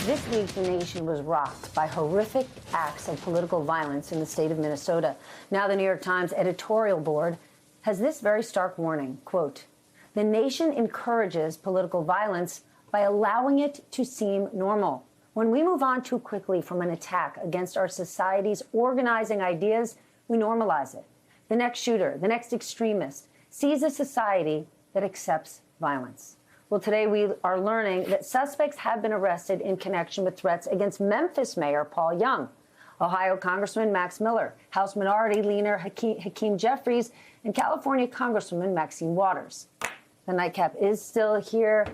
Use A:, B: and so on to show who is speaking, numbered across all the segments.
A: This week, the nation was rocked by horrific acts of political violence in the state of Minnesota. Now, the New York Times editorial board has this very stark warning, quote, "The nation encourages political violence by allowing it to seem normal. When we move on too quickly from an attack against our society's organizing ideas, we normalize it. The next shooter, the next extremist, sees a society that accepts violence." Well, today we are learning that suspects have been arrested in connection with threats against Memphis Mayor Paul Young, Ohio Congressman Max Miller, House Minority Leader Hakeem Jeffries, and California Congresswoman Maxine Waters. The nightcap is still here.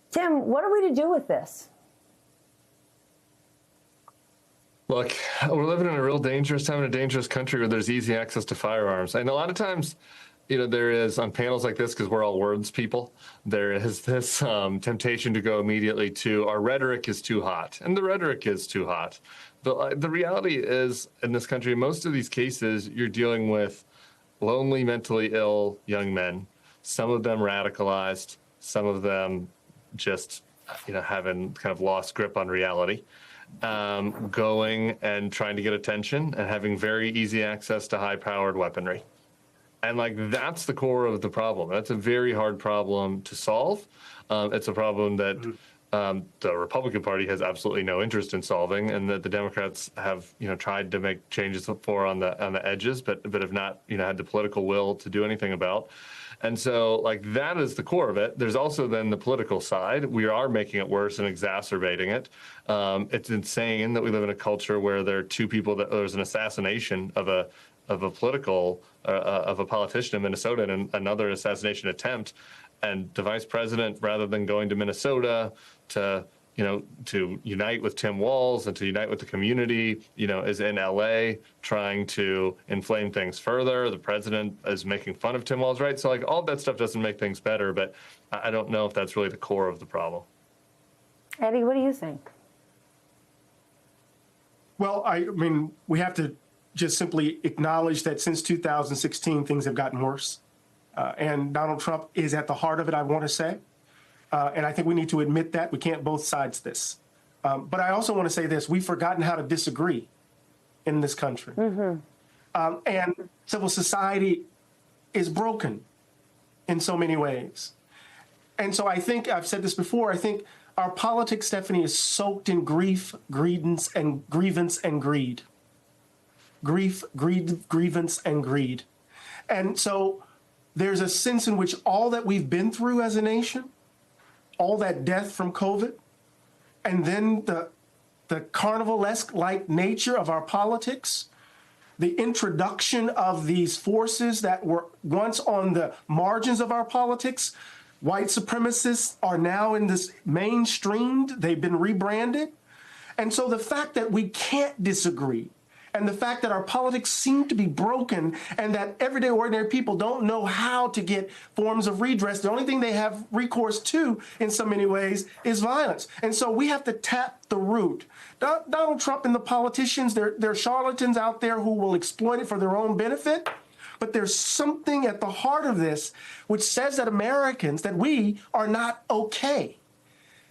A: Tim, what are we to do with this?
B: Look, we're living in a real dangerous time in a dangerous country where there's easy access to firearms. And a lot of times, there is on panels like this, because we're all words people, there is this temptation to go immediately to our rhetoric is too hot. And the rhetoric is too hot. But the reality is, in this country, in most of these cases, you're dealing with lonely, mentally ill young men, some of them radicalized, some of them just, having kind of lost grip on reality, going and trying to get attention and having very easy access to high-powered weaponry. And that's the core of the problem. That's a very hard problem to solve. It's a problem that the Republican Party has absolutely no interest in solving, and that the Democrats have, tried to make changes for on the edges, but have not, had the political will to do anything about. And so, that is the core of it. There's also then the political side. We are making it worse and exacerbating it. It's insane that we live in a culture where there are two people there's an assassination of a politician in Minnesota and another assassination attempt, and the vice president, rather than going to Minnesota to unite with Tim Walz and to unite with the community, is in LA trying to inflame things further. The president is making fun of Tim Walz, right? So all that stuff doesn't make things better, but I don't know if that's really the core of the problem.
A: Eddie, what do you think?
C: Well, I mean, we have to just simply acknowledge that since 2016, things have gotten worse. And Donald Trump is at the heart of it, I want to say. And I think we need to admit that. We can't both sides this. But I also want to say this. We've forgotten how to disagree in this country. And civil society is broken in so many ways. And so I think, I've said this before, I think our politics, Stephanie, is soaked in grief, grievance, and greed. Grief, greed, grievance, and greed. And so there's a sense in which all that we've been through as a nation, all that death from COVID, and then the carnivalesque-like nature of our politics, the introduction of these forces that were once on the margins of our politics. White supremacists are now in this mainstreamed. They've been rebranded. And so the fact that we can't disagree, and the fact that our politics seem to be broken, and that everyday ordinary people don't know how to get forms of redress. The only thing they have recourse to in so many ways is violence. And so we have to tap the root. Donald Trump and the politicians, there are charlatans out there who will exploit it for their own benefit. But there's something at the heart of this which says that Americans, that we are not okay.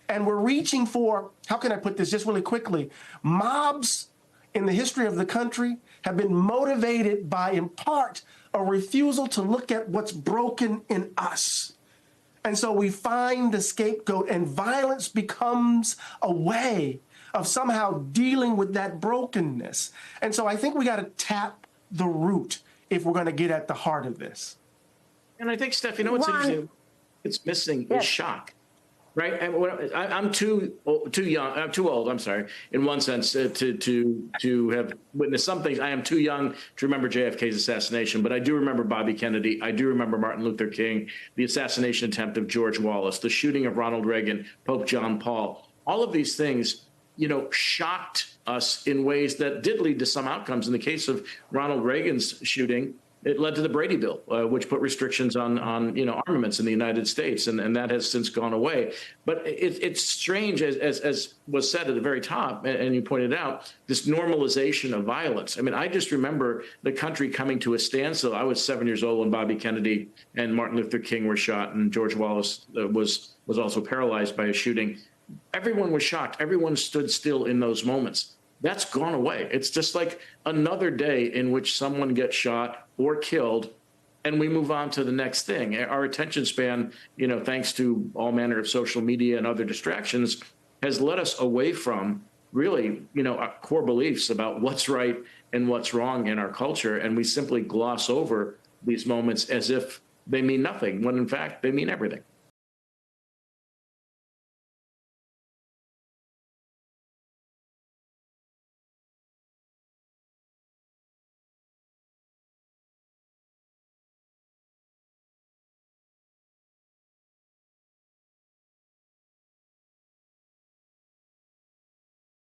C: And we're reaching for, how can I put this just really quickly? Mobs in the history of the country have been motivated by, in part, a refusal to look at what's broken in us. And so we find the scapegoat, and violence becomes a way of somehow dealing with that brokenness. And so I think we got to tap the root if we're going to get at the heart of this.
D: And I think, Steph, what's interesting? It's missing is shock. Right, I'm too young. I'm too old. I'm sorry, in one sense, to have witnessed some things. I am too young to remember JFK's assassination, but I do remember Bobby Kennedy. I do remember Martin Luther King, the assassination attempt of George Wallace, the shooting of Ronald Reagan, Pope John Paul. All of these things, shocked us in ways that did lead to some outcomes. In the case of Ronald Reagan's shooting, it led to the Brady Bill, which put restrictions on armaments in the United States, and that has since gone away. But it's strange, as was said at the very top, and you pointed out, this normalization of violence. I mean, I just remember the country coming to a standstill. I was 7 years old when Bobby Kennedy and Martin Luther King were shot, and George Wallace was also paralyzed by a shooting. everyone was shocked. Everyone stood still in those moments. That's gone away. It's just like another day in which someone gets shot or killed, and we move on to the next thing. Our attention span, thanks to all manner of social media and other distractions, has led us away from really, our core beliefs about what's right and what's wrong in our culture. And we simply gloss over these moments as if they mean nothing, when in fact they mean everything.